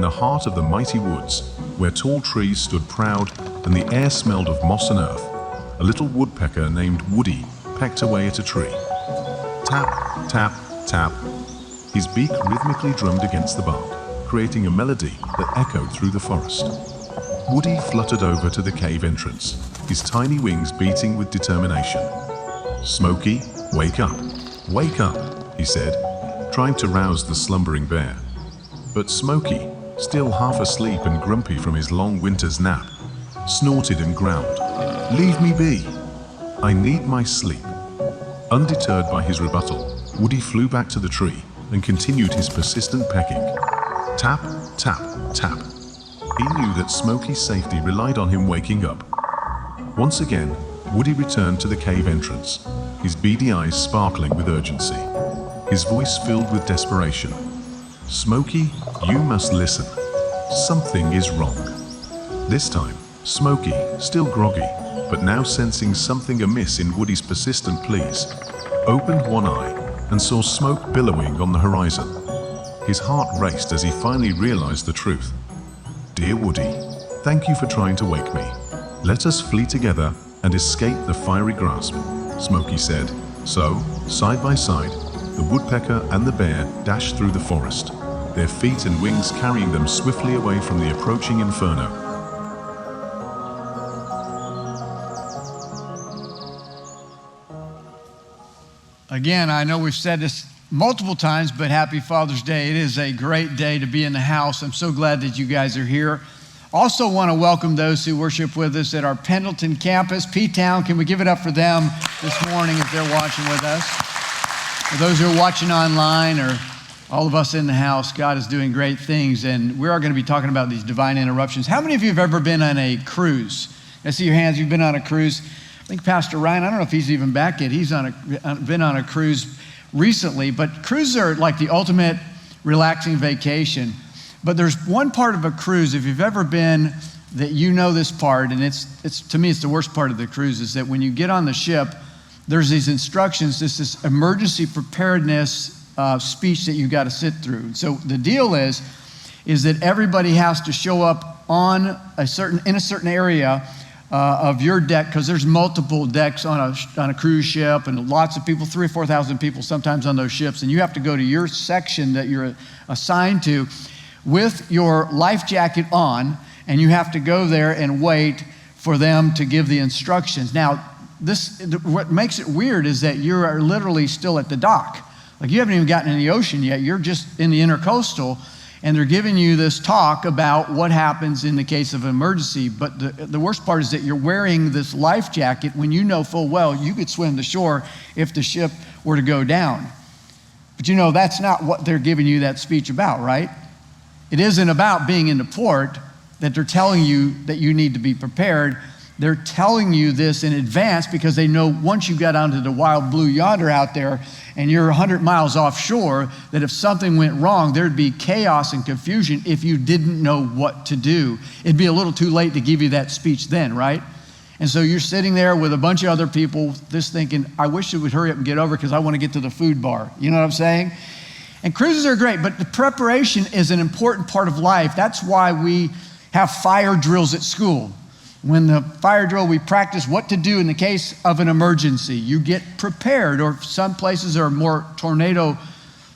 the heart of the mighty woods, where tall trees stood proud and the air smelled of moss and earth, a little woodpecker named Woody pecked away at a tree. Tap, tap, tap. His beak rhythmically drummed against the bark, creating a melody that echoed through the forest. Woody fluttered over to the cave entrance, his tiny wings beating with determination. "Smokey, wake up, he said, trying to rouse the slumbering bear. But Smokey, still half asleep and grumpy from his long winter's nap, snorted and growled, "Leave me be. I need my sleep." Undeterred by his rebuttal, Woody flew back to the tree and continued his persistent pecking. Tap, tap, tap. He knew that Smokey's safety relied on him waking up. Once again, Woody returned to the cave entrance, his beady eyes sparkling with urgency, his voice filled with desperation. "Smokey, you must listen. Something is wrong." This time, Smokey, still groggy, but now sensing something amiss in Woody's persistent pleas, opened one eye and saw smoke billowing on the horizon. His heart raced as he finally realized the truth. "Dear Woody, thank you for trying to wake me. Let us flee together and escape the fiery grasp," Smokey said. So, side by side, the woodpecker and the bear dashed through the forest, their feet and wings carrying them swiftly away from the approaching inferno. Again, I know we've said this multiple times, but happy Father's Day. It is a great day to be in the house. I'm so glad that you guys are here. Also want to welcome those who worship with us at our Pendleton campus, P-Town. Can we give it up for them this morning if they're watching with us? For those who are watching online or all of us in the house, God is doing great things, and we are going to be talking about these divine interruptions. How many of you have ever been on a cruise? I see your hands. You've been on a cruise. I think Pastor Ryan, I don't know if he's even back yet. He's been on a cruise recently, but cruises are like the ultimate relaxing vacation. But there's one part of a cruise, if you've ever been, that you know this part, and it's to me, it's the worst part of the cruise, is that when you get on the ship, there's these instructions, this emergency preparedness speech that you got to sit through. So the deal is that everybody has to show up in a certain area of your deck, because there's multiple decks on a cruise ship, and lots of people, 3,000 or 4,000 people sometimes on those ships, and you have to go to your section that you're assigned to with your life jacket on, and you have to go there and wait for them to give the instructions. Now, what makes it weird is that you are literally still at the dock. Like, you haven't even gotten in the ocean yet. You're just in the intercoastal, and they're giving you this talk about what happens in the case of an emergency. But the worst part is that you're wearing this life jacket when you know full well you could swim to shore if the ship were to go down. But you know, that's not what they're giving you that speech about, right? It isn't about being in the port that they're telling you that you need to be prepared. They're telling you this in advance because they know once you got onto the wild blue yonder out there and you're 100 miles offshore, that if something went wrong, there'd be chaos and confusion if you didn't know what to do. It'd be a little too late to give you that speech then, right? And so you're sitting there with a bunch of other people just thinking, I wish it would hurry up and get over because I want to get to the food bar. You know what I'm saying? And cruises are great, but the preparation is an important part of life. That's why we have fire drills at school. When the fire drill, we practice what to do in the case of an emergency. You get prepared, or some places are more tornado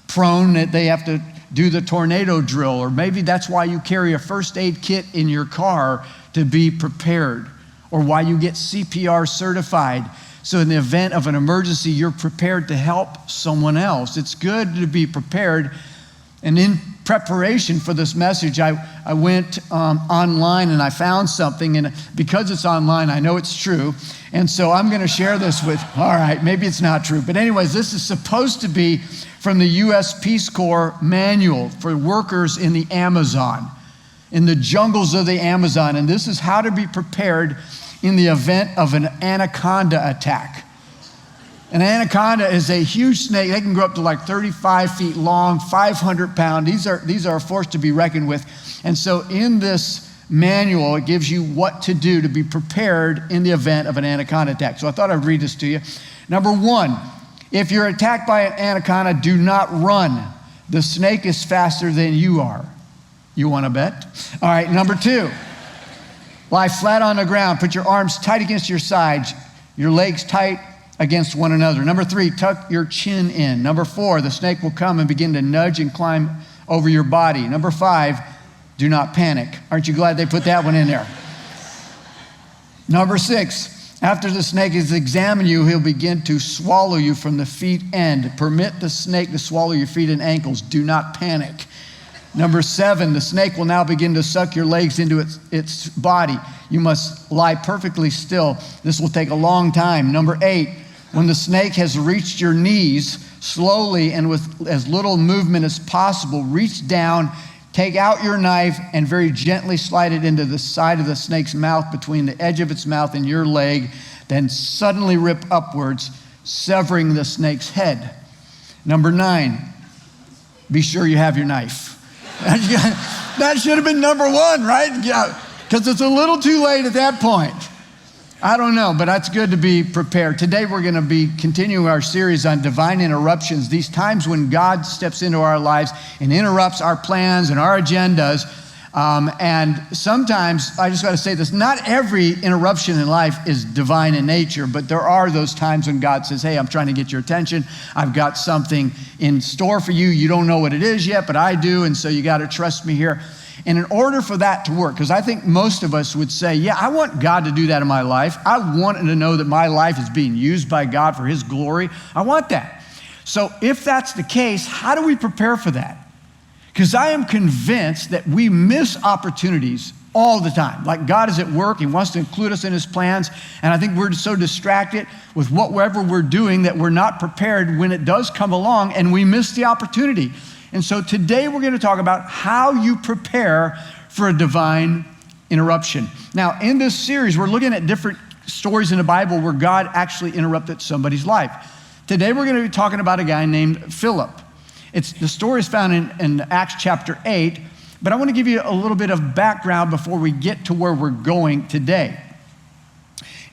prone that they have to do the tornado drill, or maybe that's why you carry a first aid kit in your car to be prepared, or why you get CPR certified. So in the event of an emergency, you're prepared to help someone else. It's good to be prepared. And in preparation for this message, I went online and I found something, and because it's online, I know it's true. And so I'm going to share this with, all right, maybe it's not true. But anyways, this is supposed to be from the U.S. Peace Corps manual for workers in the Amazon, in the jungles of the Amazon. And this is how to be prepared in the event of an anaconda attack. An anaconda is a huge snake. They can grow up to like 35 feet long, 500 pounds. These are a force to be reckoned with. And so in this manual, it gives you what to do to be prepared in the event of an anaconda attack. So I thought I'd read this to you. Number one, if you're attacked by an anaconda, do not run. The snake is faster than you are. You want to bet? All right, number 2, lie flat on the ground. Put your arms tight against your sides, your legs tight against one another. Number 3, tuck your chin in. Number 4, the snake will come and begin to nudge and climb over your body. Number 5, do not panic. Aren't you glad they put that one in there? Number 6, after the snake has examined you, he'll begin to swallow you from the feet end. Permit the snake to swallow your feet and ankles. Do not panic. Number 7, the snake will now begin to suck your legs into its body. You must lie perfectly still. This will take a long time. Number 8, when the snake has reached your knees, slowly and with as little movement as possible, reach down, take out your knife, and very gently slide it into the side of the snake's mouth between the edge of its mouth and your leg, then suddenly rip upwards, severing the snake's head. Number 9, be sure you have your knife. That should have been number 1, right? Yeah, because it's a little too late at that point. I don't know, but that's good to be prepared. Today we're going to be continuing our series on divine interruptions, these times when God steps into our lives and interrupts our plans and our agendas. And sometimes, I just got to say this, not every interruption in life is divine in nature, but there are those times when God says, hey, I'm trying to get your attention. I've got something in store for you. You don't know what it is yet, but I do, and so you got to trust me here. And in order for that to work, because I think most of us would say, yeah, I want God to do that in my life. I want to know that my life is being used by God for his glory. I want that. So if that's the case, how do we prepare for that? Because I am convinced that we miss opportunities all the time. Like God is at work, he wants to include us in his plans, and I think we're so distracted with whatever we're doing that we're not prepared when it does come along, and we miss the opportunity. And so today we're going to talk about how you prepare for a divine interruption. Now, in this series, we're looking at different stories in the Bible where God actually interrupted somebody's life. Today we're going to be talking about a guy named Philip. The story is found in Acts chapter 8, but I want to give you a little bit of background before we get to where we're going today.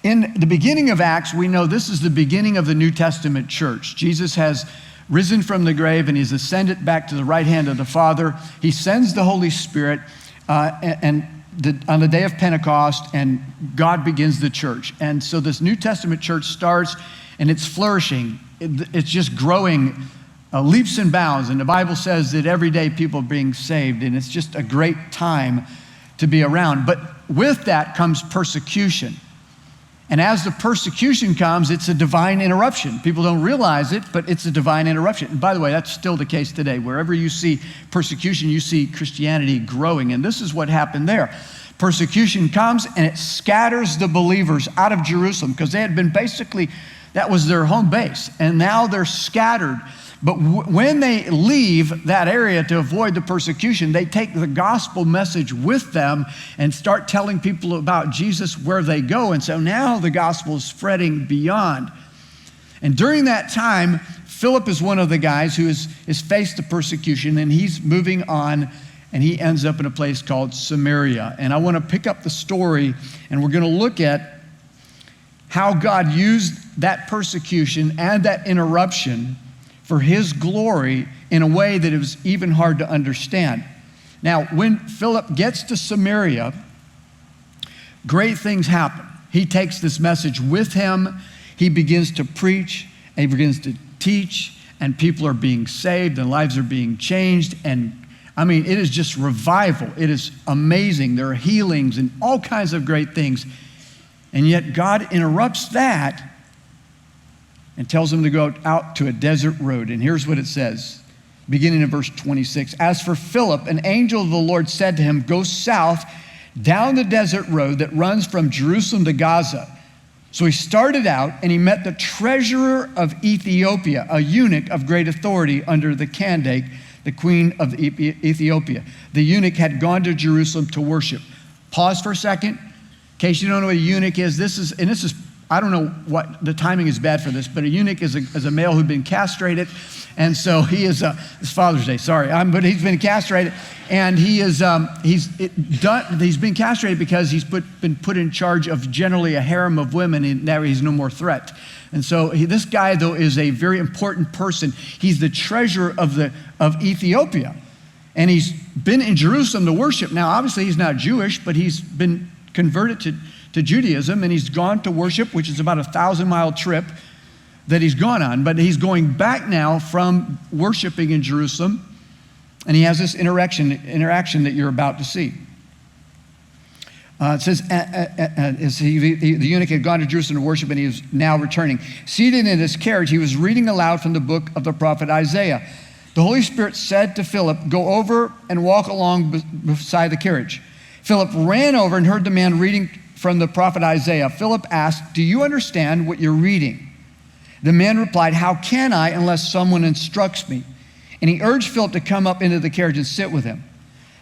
In the beginning of Acts, we know this is the beginning of the New Testament church. Jesus has risen from the grave and he's ascended back to the right hand of the Father. He sends the Holy Spirit on the day of Pentecost, and God begins the church. And so this New Testament church starts, and it's flourishing. It's just growing leaps and bounds. And the Bible says that every day people are being saved, and it's just a great time to be around. But with that comes persecution. And as the persecution comes, it's a divine interruption. People don't realize it, but it's a divine interruption. And by the way, that's still the case today. Wherever you see persecution, you see Christianity growing. And this is what happened there. Persecution comes and it scatters the believers out of Jerusalem, because they had been basically, that was their home base. And now they're scattered. But when they leave that area to avoid the persecution, they take the gospel message with them and start telling people about Jesus where they go. And so now the gospel is spreading beyond. And during that time, Philip is one of the guys who is faced the persecution, and he's moving on, and he ends up in a place called Samaria. And I want to pick up the story, and we're going to look at how God used that persecution and that interruption for his glory in a way that it was even hard to understand. Now, when Philip gets to Samaria, great things happen. He takes this message with him. He begins to preach, and he begins to teach, and people are being saved, and lives are being changed. And I mean, it is just revival. It is amazing. There are healings and all kinds of great things. And yet God interrupts that and tells him to go out to a desert road. And here's what it says, beginning in verse 26. As for Philip, an angel of the Lord said to him, go south down the desert road that runs from Jerusalem to Gaza. So he started out, and he met the treasurer of Ethiopia, a eunuch of great authority under the Candace, the queen of Ethiopia. The eunuch had gone to Jerusalem to worship. Pause for a second. In case you don't know what a eunuch is, this is I don't know what, the timing is bad for this, but a eunuch is a male who'd been castrated. And so he is, it's Father's Day, sorry, but he's been castrated. And he's been castrated because he's been put in charge of generally a harem of women, and now he's no more threat. And so this guy, though, is a very important person. He's the treasurer of Ethiopia. And he's been in Jerusalem to worship. Now, obviously, he's not Jewish, but he's been converted to Judaism, and he's gone to worship, which is about a 1,000-mile trip that he's gone on. But he's going back now from worshiping in Jerusalem, and he has this interaction that you're about to see. It says, the eunuch had gone to Jerusalem to worship, and he was now returning. Seated in his carriage, he was reading aloud from the book of the prophet Isaiah. The Holy Spirit said to Philip, "Go over and walk along beside the carriage." Philip ran over and heard the man reading from the prophet Isaiah. Philip asked, "Do you understand what you're reading?" The man replied, "How can I unless someone instructs me?" And he urged Philip to come up into the carriage and sit with him.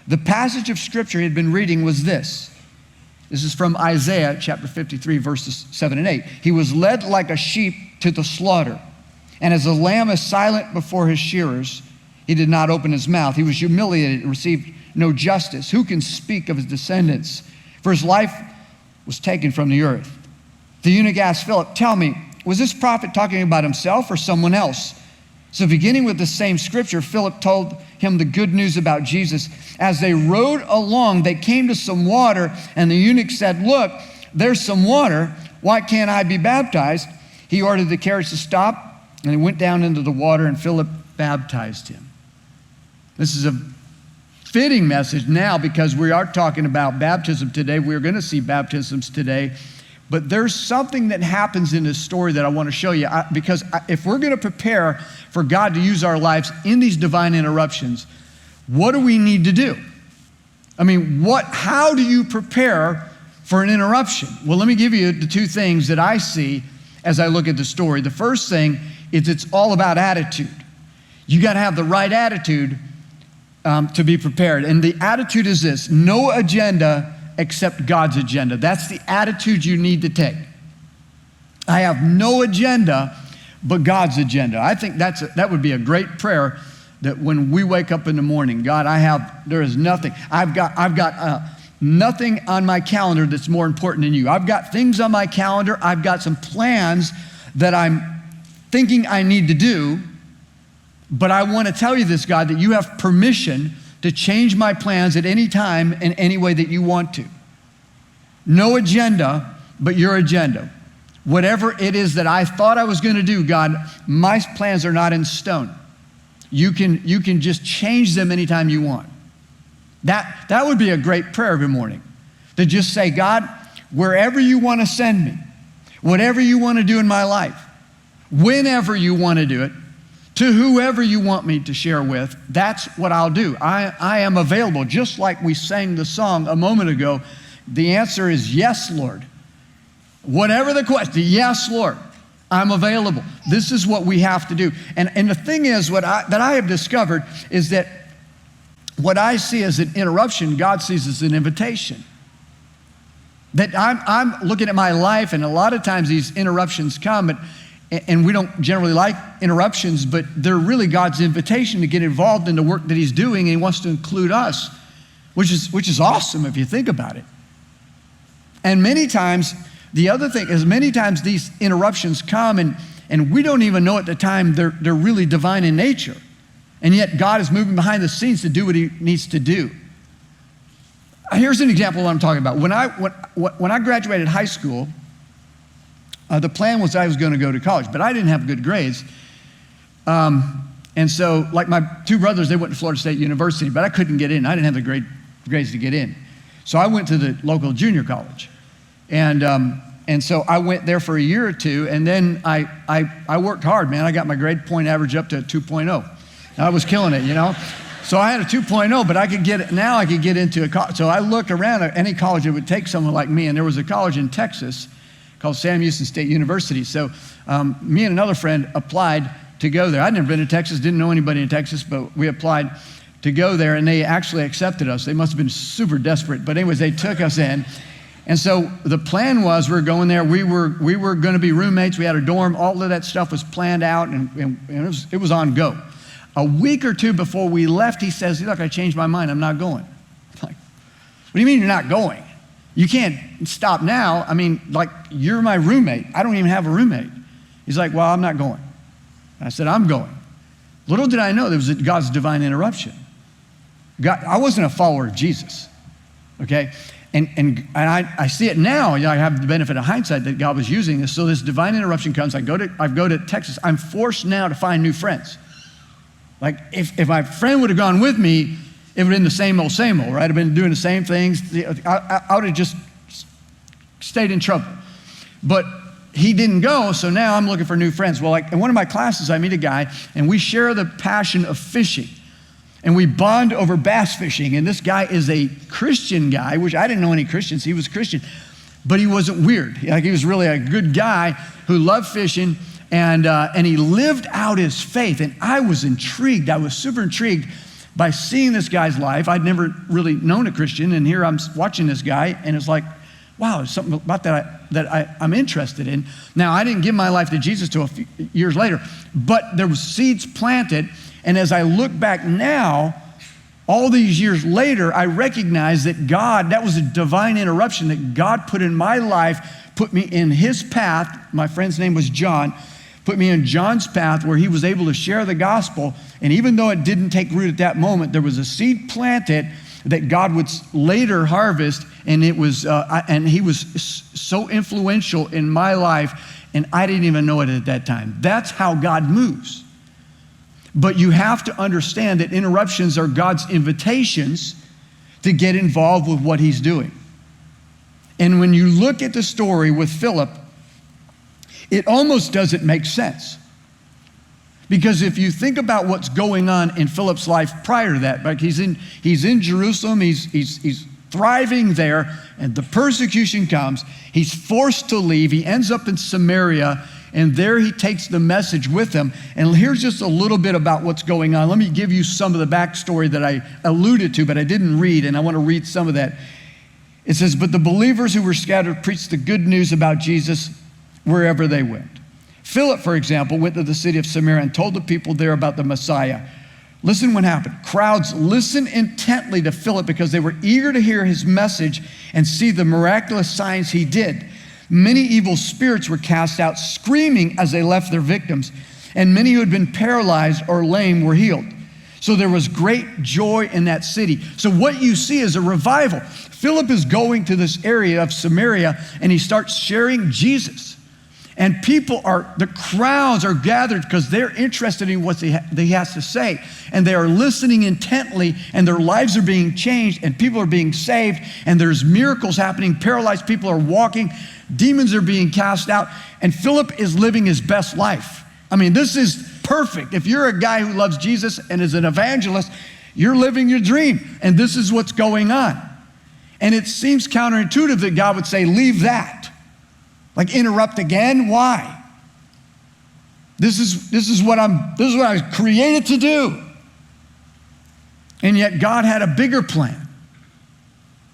The passage of scripture he had been reading was this. This is from Isaiah chapter 53, verses 7 and 8. He was led like a sheep to the slaughter, and as a lamb is silent before his shearers, he did not open his mouth. He was humiliated and received no justice. Who can speak of his descendants? For his life was taken from the earth. The eunuch asked Philip, "Tell me, was this prophet talking about himself or someone else?" So beginning with the same scripture, Philip told him the good news about Jesus. As they rode along, they came to some water, and the eunuch said, "Look, there's some water. Why can't I be baptized?" He ordered the carriage to stop, and he went down into the water, and Philip baptized him. This is a fitting message now because we are talking about baptism today. We're going to see baptisms today. But there's something that happens in this story that I want to show you. Because if we're going to prepare for God to use our lives in these divine interruptions, what do we need to do? I mean, how do you prepare for an interruption? Well, let me give you the two things that I see as I look at the story. The first thing is it's all about attitude. You got to have the right attitude to be prepared. And the attitude is this: no agenda except God's agenda. That's the attitude you need to take. I have no agenda but God's agenda. I think that would be a great prayer, that when we wake up in the morning, God, there is nothing. I've got nothing on my calendar that's more important than you. I've got things on my calendar. I've got some plans that I'm thinking I need to do. But I want to tell you this, God, that you have permission to change my plans at any time in any way that you want to. No agenda, but your agenda. Whatever it is that I thought I was going to do, God, my plans are not in stone. You can just change them anytime you want. That would be a great prayer every morning. To just say, God, wherever you want to send me, whatever you want to do in my life, whenever you want to do it, to whoever you want me to share with, that's what I'll do. I am available. Just like we sang the song a moment ago, the answer is yes, Lord. Whatever the question, yes, Lord, I'm available. This is what we have to do. And the thing is, that I have discovered is that what I see as an interruption, God sees as an invitation. That I'm looking at my life, and a lot of times these interruptions come, and we don't generally like interruptions, but they're really God's invitation to get involved in the work that he's doing, and he wants to include us, which is awesome if you think about it. And many times, the other thing is many times these interruptions come, and we don't even know at the time they're really divine in nature. And yet God is moving behind the scenes to do what he needs to do. Here's an example of what I'm talking about. When I graduated high school, the plan was I was going to go to college, but I didn't have good grades. And so, like my two brothers, they went to Florida State University, but I couldn't get in. I didn't have the grades to get in. So I went to the local junior college. And so I went there for a year or two, and then I worked hard, man. I got my grade point average up to 2.0. I was killing it, you know. So I had a 2.0, but I could get into a college. So I looked around at any college that would take someone like me, and there was a college in Texas called Sam Houston State University. So me and another friend applied to go there. I'd never been to Texas, didn't know anybody in Texas, but we applied to go there, and they actually accepted us. They must have been super desperate, but anyways, they took us in. And so the plan was we were going there. We were going to be roommates. We had a dorm. All of that stuff was planned out, and it was on go. A week or two before we left, he says, "Look, I changed my mind. I'm not going." I'm like, "What do you mean you're not going? You can't stop now. I mean, like, you're my roommate. I don't even have a roommate." He's like, "Well, I'm not going." I said, "I'm going." Little did I know there was God's divine interruption. God, I wasn't a follower of Jesus, okay? And I see it now. I have the benefit of hindsight that God was using this. So this divine interruption comes. I go to Texas. I'm forced now to find new friends. Like if my friend would have gone with me, it would have been the same old, right? I've been doing the same things. I would have just stayed in trouble. But he didn't go, so now I'm looking for new friends. Well, like in one of my classes, I meet a guy, and we share the passion of fishing. And we bond over bass fishing. And this guy is a Christian guy, which I didn't know any Christians. He was Christian, but he wasn't weird. Like he was really a good guy who loved fishing, and he lived out his faith. And I was intrigued. I was super intrigued by seeing this guy's life. I'd never really known a Christian, and here I'm watching this guy, and it's like, wow, there's something about that I'm interested in. Now, I didn't give my life to Jesus till a few years later, but there were seeds planted, and as I look back now, all these years later, I recognize that God, that was a divine interruption that God put in my life, put me in his path. My friend's name was John. Put me in John's path where he was able to share the gospel. And even though it didn't take root at that moment, there was a seed planted that God would later harvest. And it was, and he was so influential in my life, and I didn't even know it at that time. That's how God moves. But you have to understand that interruptions are God's invitations to get involved with what he's doing. And when you look at the story with Philip, it almost doesn't make sense. Because if you think about what's going on in Philip's life prior to that, like he's in Jerusalem, he's thriving there, and the persecution comes. He's forced to leave. He ends up in Samaria, and there he takes the message with him. And here's just a little bit about what's going on. Let me give you some of the backstory that I alluded to, but I didn't read, and I want to read some of that. It says, but the believers who were scattered preached the good news about Jesus wherever they went. Philip, for example, went to the city of Samaria and told the people there about the Messiah. Listen what happened. Crowds listened intently to Philip because they were eager to hear his message and see the miraculous signs he did. Many evil spirits were cast out, screaming as they left their victims, and many who had been paralyzed or lame were healed. So there was great joy in that city. So what you see is a revival. Philip is going to this area of Samaria, and he starts sharing Jesus. And the crowds are gathered because they're interested in what he has to say. And they are listening intently, and their lives are being changed, and people are being saved, and there's miracles happening. Paralyzed people are walking, demons are being cast out, and Philip is living his best life. I mean, this is perfect. If you're a guy who loves Jesus and is an evangelist, you're living your dream, and this is what's going on. And it seems counterintuitive that God would say, leave that. Like interrupt again? Why? This is what I was created to do. And yet God had a bigger plan.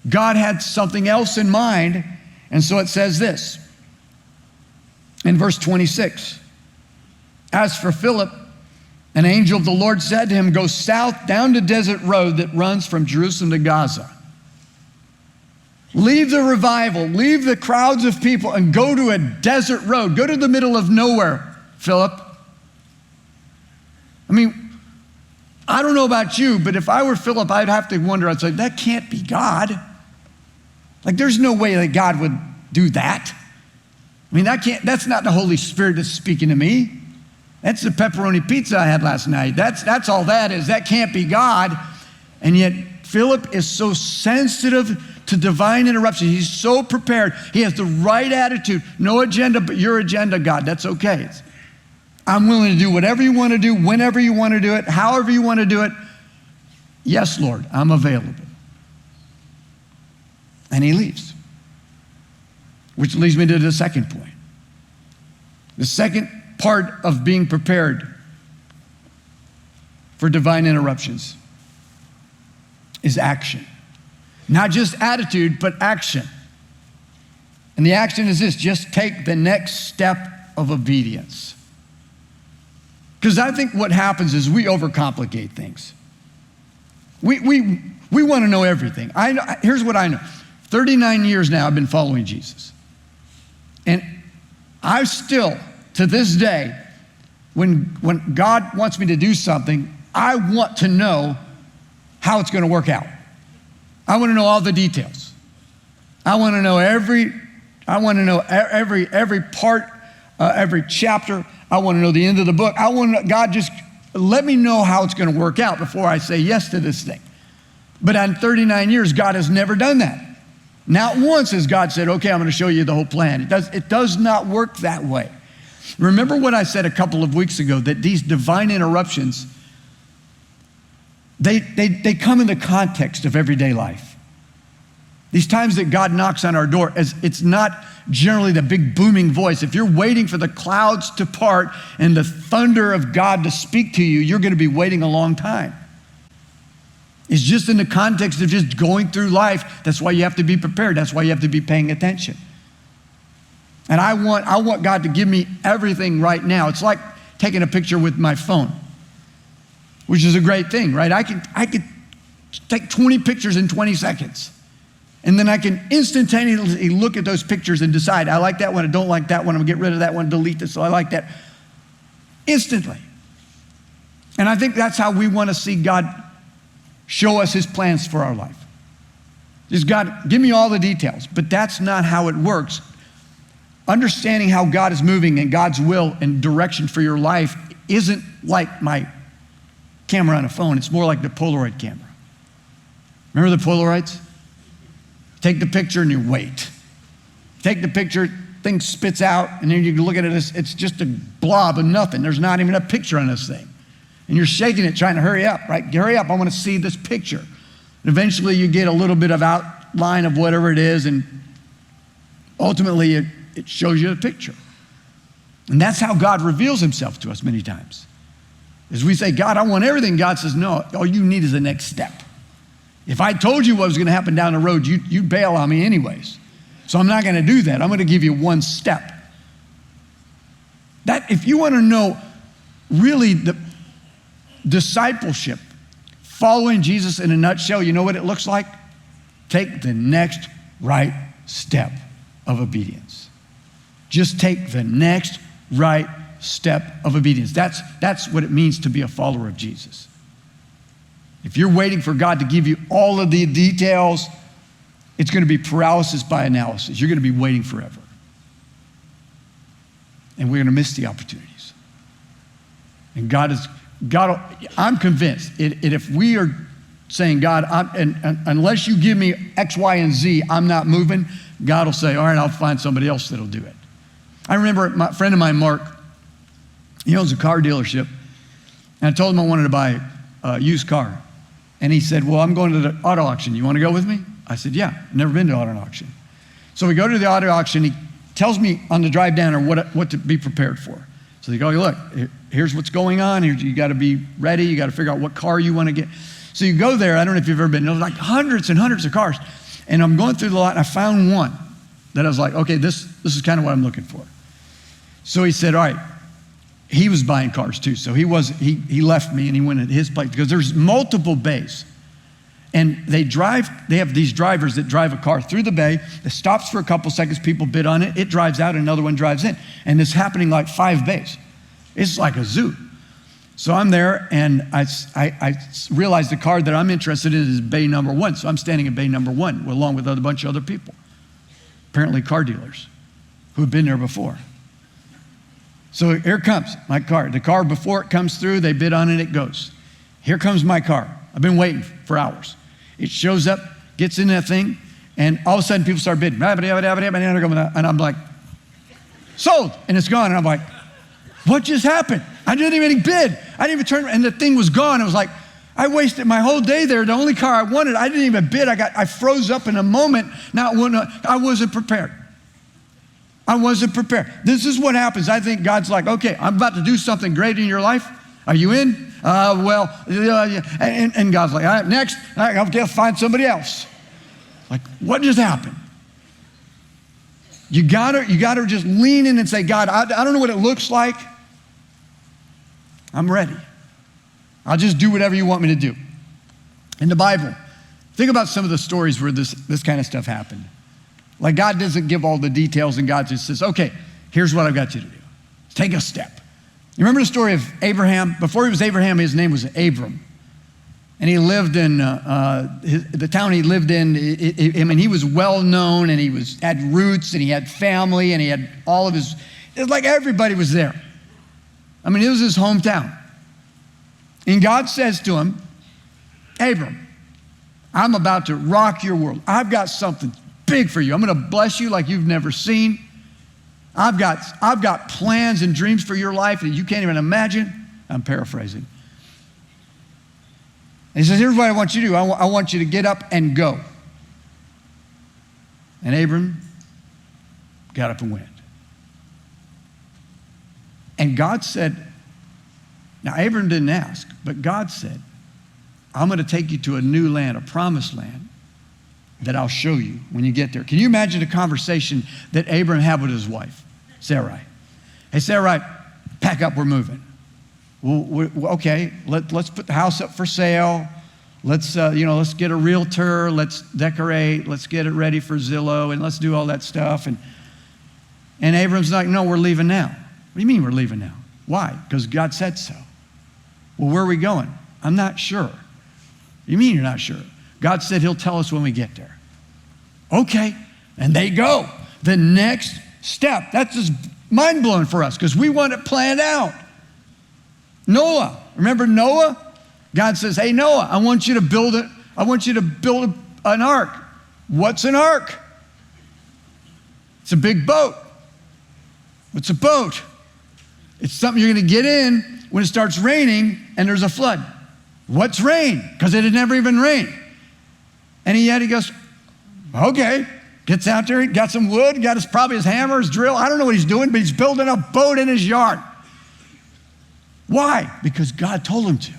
God had something else in mind. And so it says this in verse 26. As for Philip, an angel of the Lord said to him, go south down the desert road that runs from Jerusalem to Gaza. Leave the revival, leave the crowds of people, and go to a desert road. Go to the middle of nowhere, Philip. I mean, I don't know about you, but if I were Philip, I'd have to wonder, I'd say, that can't be God. Like, there's no way that God would do that. I mean, that's not the Holy Spirit that's speaking to me. That's the pepperoni pizza I had last night. That's all that is. That can't be God. And yet, Philip is so sensitive to divine interruption. He's so prepared. He has the right attitude. No agenda but your agenda, God. That's okay. I'm willing to do whatever you want to do, whenever you want to do it, however you want to do it. Yes, Lord, I'm available. And he leaves. Which leads me to the second point. The second part of being prepared for divine interruptions is action. Not just attitude, but action. And the action is this: just take the next step of obedience. Because I think what happens is we overcomplicate things. We want to know everything. Here's what I know. 39 years now I've been following Jesus. And I still, to this day, when God wants me to do something, I want to know how it's going to work out. I want to know all the details. I want to know every part, every chapter. I want to know the end of the book. I want God just let me know how it's going to work out before I say yes to this thing. But in 39 years, God has never done that. Not once has God said, okay, I'm going to show you the whole plan. It does not work that way. Remember what I said a couple of weeks ago, that these divine interruptions, they come in the context of everyday life. These times that God knocks on our door, it's not generally the big booming voice. If you're waiting for the clouds to part and the thunder of God to speak to you, you're going to be waiting a long time. It's just in the context of just going through life. That's why you have to be prepared. That's why you have to be paying attention. And I want God to give me everything right now. It's like taking a picture with my phone, which is a great thing, right? I could take 20 pictures in 20 seconds. And then I can instantaneously look at those pictures and decide, I like that one, I don't like that one, I'm gonna get rid of that one, delete this, so I like that. Instantly. And I think that's how we want to see God show us his plans for our life. Just God, give me all the details. But that's not how it works. Understanding how God is moving and God's will and direction for your life isn't like my camera on a phone. It's more like the Polaroid camera. Remember the Polaroids? Take the picture and you wait. Take the picture, thing spits out, and then you look at it, it's just a blob of nothing. There's not even a picture on this thing. And you're shaking it, trying to hurry up, right? Hurry up, I want to see this picture. And eventually you get a little bit of outline of whatever it is, and ultimately it shows you a picture. And that's how God reveals himself to us many times. As we say, God, I want everything, God says, no, all you need is the next step. If I told you what was going to happen down the road, you'd bail on me anyways. So I'm not going to do that. I'm going to give you one step. That, if you want to know really the discipleship, following Jesus in a nutshell, you know what it looks like? Take the next right step of obedience. Just take the next right step of obedience. That's what it means to be a follower of Jesus. If you're waiting for God to give you all of the details, it's going to be paralysis by analysis. You're going to be waiting forever. And we're going to miss the opportunities. And I'm convinced, if we are saying, God, unless you give me X, Y, and Z, I'm not moving, God will say, all right, I'll find somebody else that'll do it. I remember my friend of mine, Mark, he owns a car dealership, and I told him I wanted to buy a used car. And he said, well, I'm going to the auto auction. You want to go with me? I said, yeah, never been to auto auction. So we go to the auto auction. He tells me on the drive down or what to be prepared for. So they go, look, here's what's going on. You got to be ready. You got to figure out what car you want to get. So you go there. I don't know if you've ever been. There's like hundreds and hundreds of cars. And I'm going through the lot, and I found one that I was like, okay, this is kind of what I'm looking for. So he said, all right. He was buying cars too, so he left me and he went at his place because there's multiple bays. And they have these drivers that drive a car through the bay, it stops for a couple seconds, people bid on it, it drives out, another one drives in. And it's happening like 5 bays. It's like a zoo. So I'm there and I realize the car that I'm interested in is bay number 1. So I'm standing in bay number 1 along with a bunch of other people, apparently car dealers who have been there before. So here comes my car. The car before it comes through, they bid on it, it goes. Here comes my car. I've been waiting for hours. It shows up, gets in that thing, and all of a sudden people start bidding. And I'm like, sold, and it's gone. And I'm like, what just happened? I didn't even bid. I didn't even turn, and the thing was gone. I was like, I wasted my whole day there. The only car I wanted, I didn't even bid. I froze up in a moment. I wasn't prepared. I wasn't prepared. This is what happens. I think God's like, okay, I'm about to do something great in your life. Are you in? And God's like, all right, next, I'll just find somebody else. Like, what just happened? You gotta just lean in and say, God, I don't know what it looks like. I'm ready. I'll just do whatever you want me to do. In the Bible, think about some of the stories where this kind of stuff happened. Like God doesn't give all the details and God just says, okay, here's what I've got you to do. Take a step. You remember the story of Abraham? Before he was Abraham, his name was Abram. And he lived in the town he lived in. I mean, he was well known, and he had roots, and he had family, and he had all of his. It was like everybody was there. I mean, it was his hometown. And God says to him, Abram, I'm about to rock your world. I've got something big for you. I'm going to bless you like you've never seen. I've got plans and dreams for your life that you can't even imagine. I'm paraphrasing. And he says, here's what I want you to do. I want you to get up and go. And Abram got up and went. And God said, now Abram didn't ask, but God said, I'm going to take you to a new land, a promised land that I'll show you when you get there. Can you imagine a conversation that Abram had with his wife, Sarai? Hey, Sarai, pack up, we're moving. Well, okay, let's put the house up for sale. Let's get a realtor. Let's decorate. Let's get it ready for Zillow, and let's do all that stuff. And Abram's like, no, we're leaving now. What do you mean we're leaving now? Why? Because God said so. Well, where are we going? I'm not sure. You mean you're not sure? God said he'll tell us when we get there. Okay, and they go. The next step. That's just mind-blowing for us because we want it planned out. Noah, remember Noah? God says, hey, Noah, I want you to build an ark. What's an ark? It's a big boat. What's a boat? It's something you're going to get in when it starts raining and there's a flood. What's rain? Because it had never even rained. And he goes, okay. Gets out there, he got some wood, probably his hammer, his drill. I don't know what he's doing, but he's building a boat in his yard. Why? Because God told him to.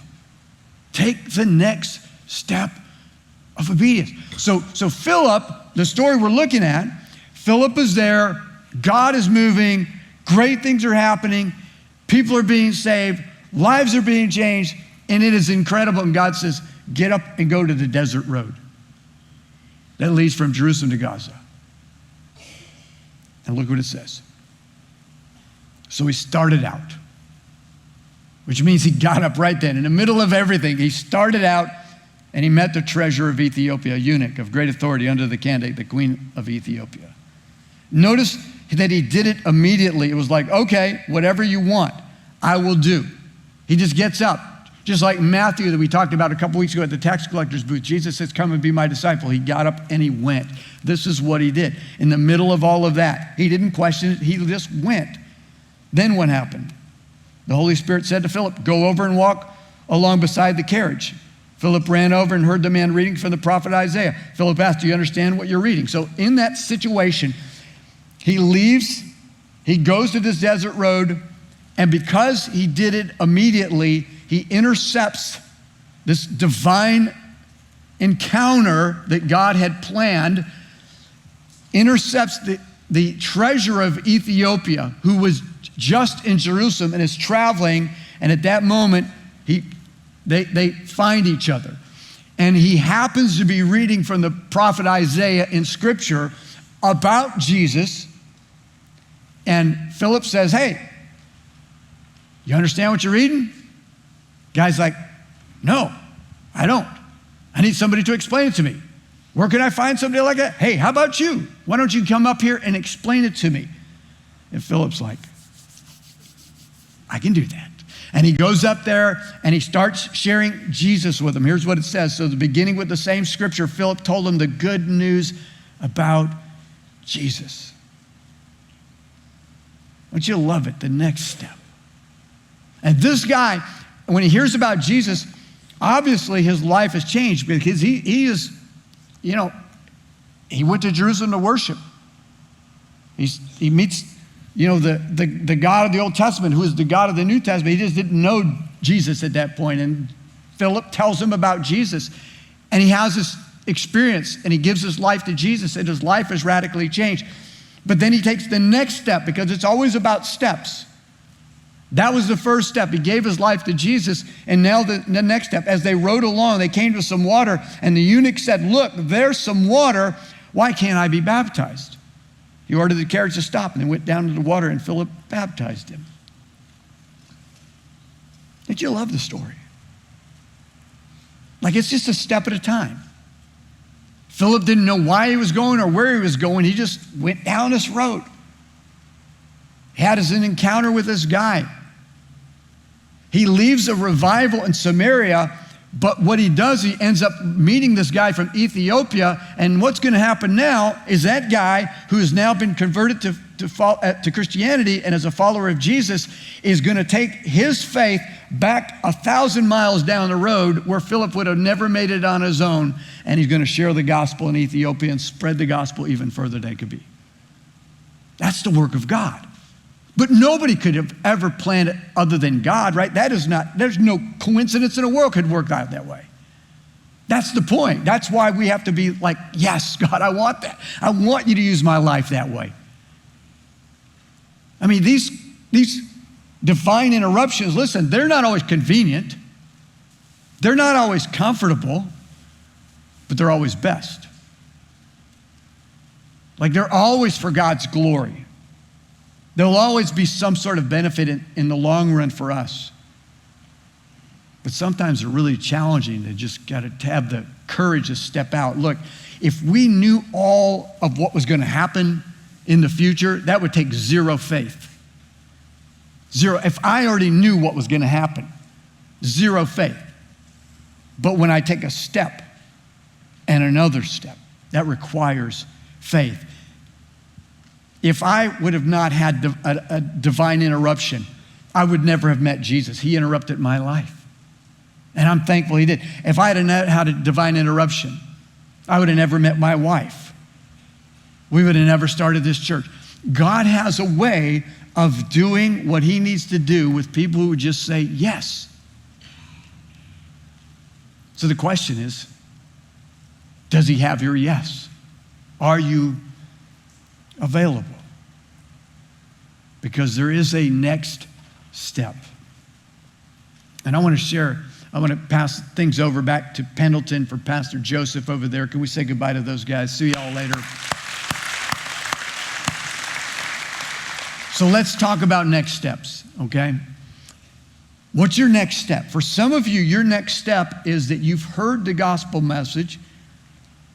Take the next step of obedience. So Philip, the story we're looking at, Philip is there, God is moving, great things are happening, people are being saved, lives are being changed, and it is incredible. And God says, get up and go to the desert road that leads from Jerusalem to Gaza. And look what it says. So he started out, which means he got up right then. In the middle of everything, he started out and he met the treasurer of Ethiopia, a eunuch of great authority under the candidate, the queen of Ethiopia. Notice that he did it immediately. It was like, okay, whatever you want, I will do. He just gets up. Just like Matthew that we talked about a couple weeks ago at the tax collector's booth. Jesus says, come and be my disciple. He got up and he went. This is what he did. In the middle of all of that, he didn't question it. He just went. Then what happened? The Holy Spirit said to Philip, go over and walk along beside the carriage. Philip ran over and heard the man reading from the prophet Isaiah. Philip asked, do you understand what you're reading? So in that situation, he leaves, he goes to this desert road, and because he did it immediately, he intercepts this divine encounter that God had planned, intercepts the treasurer of Ethiopia, who was just in Jerusalem and is traveling, and at that moment, they find each other. And he happens to be reading from the prophet Isaiah in Scripture about Jesus, and Philip says, hey, you understand what you're reading? Guy's like, no, I don't. I need somebody to explain it to me. Where can I find somebody like that? Hey, how about you? Why don't you come up here and explain it to me? And Philip's like, I can do that. And he goes up there and he starts sharing Jesus with them. Here's what it says. So the beginning with the same scripture, Philip told him the good news about Jesus. Don't you love it? The next step. And this guy, when he hears about Jesus, obviously his life has changed because he is, he went to Jerusalem to worship. He meets, the God of the Old Testament, who is the God of the New Testament. He just didn't know Jesus at that point. And Philip tells him about Jesus. And he has this experience and he gives his life to Jesus and his life is radically changed. But then he takes the next step because it's always about steps. That was the first step. He gave his life to Jesus, and now the next step. As they rode along, they came to some water, and the eunuch said, look, there's some water. Why can't I be baptized? He ordered the carriage to stop, and they went down to the water, and Philip baptized him. Did you love the story? Like it's just a step at a time. Philip didn't know why he was going or where he was going. He just went down this road. He had an encounter with this guy. He leaves a revival in Samaria, but what he does, he ends up meeting this guy from Ethiopia, and what's going to happen now is that guy who has now been converted to Christianity and as a follower of Jesus is going to take his faith back 1,000 miles down the road where Philip would have never made it on his own, and he's going to share the gospel in Ethiopia and spread the gospel even further than it could be. That's the work of God. But nobody could have ever planned it other than God, right? There's no coincidence in the world could work out that way. That's the point. That's why we have to be like, yes, God, I want that. I want you to use my life that way. I mean, these divine interruptions, listen, they're not always convenient. They're not always comfortable, but they're always best. Like they're always for God's glory. There'll always be some sort of benefit in the long run for us. But sometimes they're really challenging to just got to have the courage to step out. Look, if we knew all of what was going to happen in the future, that would take zero faith. Zero. If I already knew what was going to happen, zero faith. But when I take a step and another step, that requires faith. If I would have not had a divine interruption, I would never have met Jesus. He interrupted my life. And I'm thankful he did. If I had had a divine interruption, I would have never met my wife. We would have never started this church. God has a way of doing what he needs to do with people who would just say yes. So the question is, does he have your yes? Are you available? Because there is a next step. And I want to pass things over back to Pendleton for Pastor Joseph over there. Can we say goodbye to those guys? See y'all later. So let's talk about next steps, okay? What's your next step? For some of you, your next step is that you've heard the gospel message.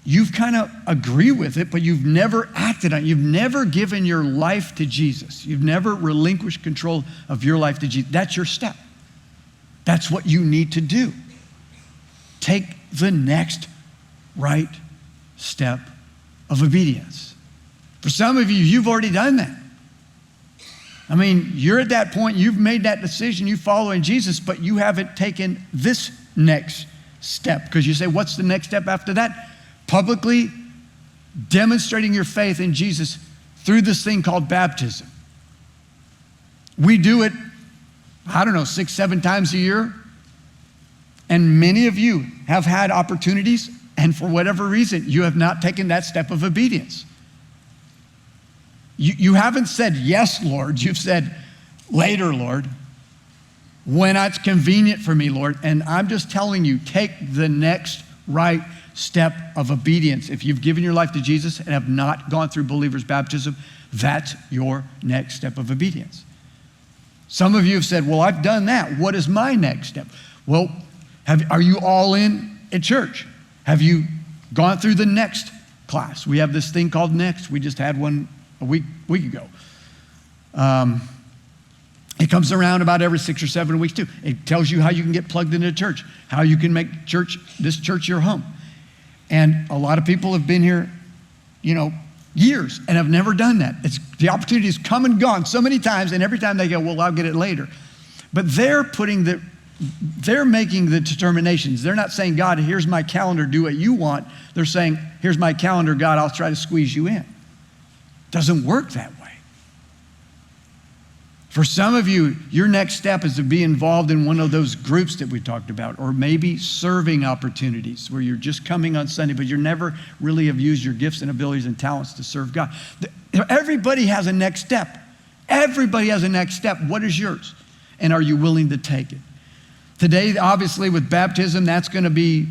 You've kind of agree with it, but you've never acted on it. You've never given your life to Jesus. You've never relinquished control of your life to Jesus. That's your step. That's what you need to do. Take the next right step of obedience. For some of you, you've already done that. I mean, you're at that point, you've made that decision, you following Jesus, but you haven't taken this next step. Because you say, what's the next step after that? Publicly demonstrating your faith in Jesus through this thing called baptism. We do it, 6, 7 times a year. And many of you have had opportunities, and for whatever reason, you have not taken that step of obedience. You haven't said, yes, Lord. You've said, later, Lord, when it's convenient for me, Lord. And I'm just telling you, take the next right step of obedience. If you've given your life to Jesus and have not gone through believer's baptism, that's your next step of obedience. Some of you have said, well, I've done that. What is my next step? Well, are you all in at church? Have you gone through the next class? We have this thing called Next. We just had one a week ago. It comes around about every 6 or 7 weeks too. It tells you how you can get plugged into church, how you can make this church your home. And a lot of people have been here, years and have never done that. The opportunity has come and gone so many times, and every time they go, well, I'll get it later. But they're making the determinations. They're not saying, God, here's my calendar, do what you want. They're saying, here's my calendar, God, I'll try to squeeze you in. Doesn't work that way. For some of you, your next step is to be involved in one of those groups that we talked about, or maybe serving opportunities where you're just coming on Sunday, but you never really have used your gifts and abilities and talents to serve God. Everybody has a next step. Everybody has a next step. What is yours? And are you willing to take it? Today, obviously, with baptism, that's going to be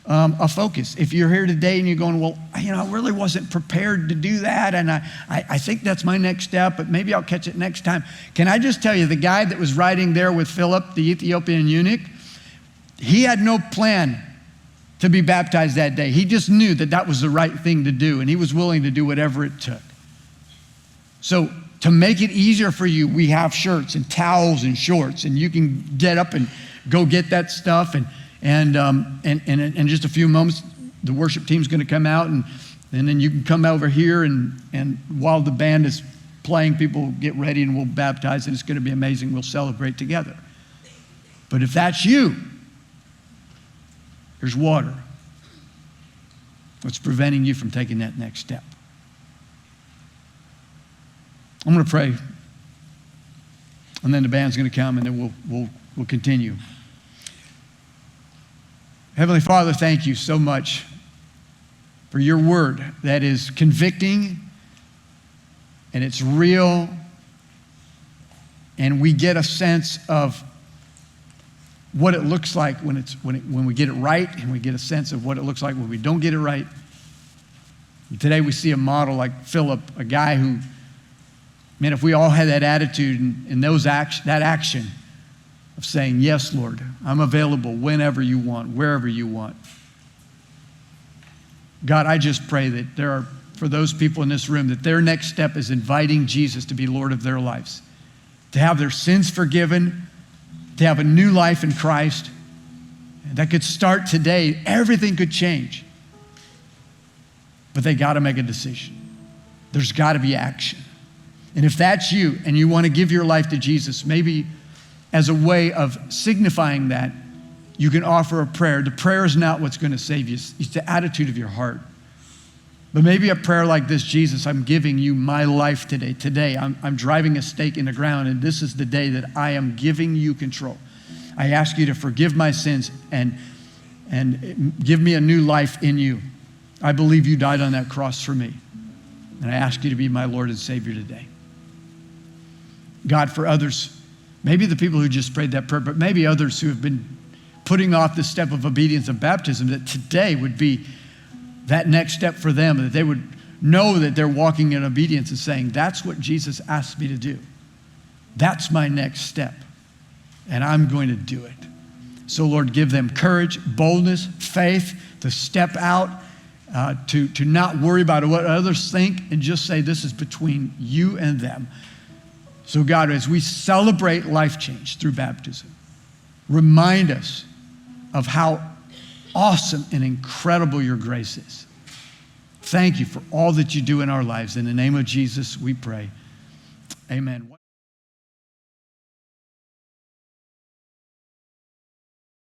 a focus. If you're here today and you're going, well, I really wasn't prepared to do that, and I think that's my next step, but maybe I'll catch it next time. Can I just tell you, the guy that was riding there with Philip, the Ethiopian eunuch, he had no plan to be baptized that day. He just knew that that was the right thing to do, and he was willing to do whatever it took. So to make it easier for you, we have shirts and towels and shorts, and you can get up and go get that stuff. And in just a few moments, the worship team's going to come out, and then you can come over here, and while the band is playing, people get ready, and we'll baptize, and it's going to be amazing. We'll celebrate together. But if that's you, there's water. What's preventing you from taking that next step? I'm going to pray, and then the band's going to come, and then we'll continue. Heavenly Father, thank you so much for your word that is convicting, and it's real, and we get a sense of what it looks like when we get it right, and we get a sense of what it looks like when we don't get it right. And today we see a model like Philip, a guy who, man, if we all had that attitude and that action of saying, yes, Lord, I'm available whenever you want, wherever you want. God, I just pray that for those people in this room, that their next step is inviting Jesus to be Lord of their lives, to have their sins forgiven, to have a new life in Christ. And that could start today. Everything could change. But they got to make a decision. There's got to be action. And if that's you and you want to give your life to Jesus, maybe as a way of signifying that, you can offer a prayer. The prayer is not what's going to save you. It's the attitude of your heart. But maybe a prayer like this: Jesus, I'm giving you my life today. Today, I'm driving a stake in the ground, and this is the day that I am giving you control. I ask you to forgive my sins and give me a new life in you. I believe you died on that cross for me, and I ask you to be my Lord and Savior today. God, for others, maybe the people who just prayed that prayer, but maybe others who have been putting off the step of obedience of baptism, that today would be that next step for them, that they would know that they're walking in obedience and saying, that's what Jesus asked me to do. That's my next step, and I'm going to do it. So Lord, give them courage, boldness, faith to step out, to not worry about what others think, and just say, this is between you and them. So God, as we celebrate life change through baptism, remind us of how awesome and incredible your grace is. Thank you for all that you do in our lives. In the name of Jesus, we pray. Amen.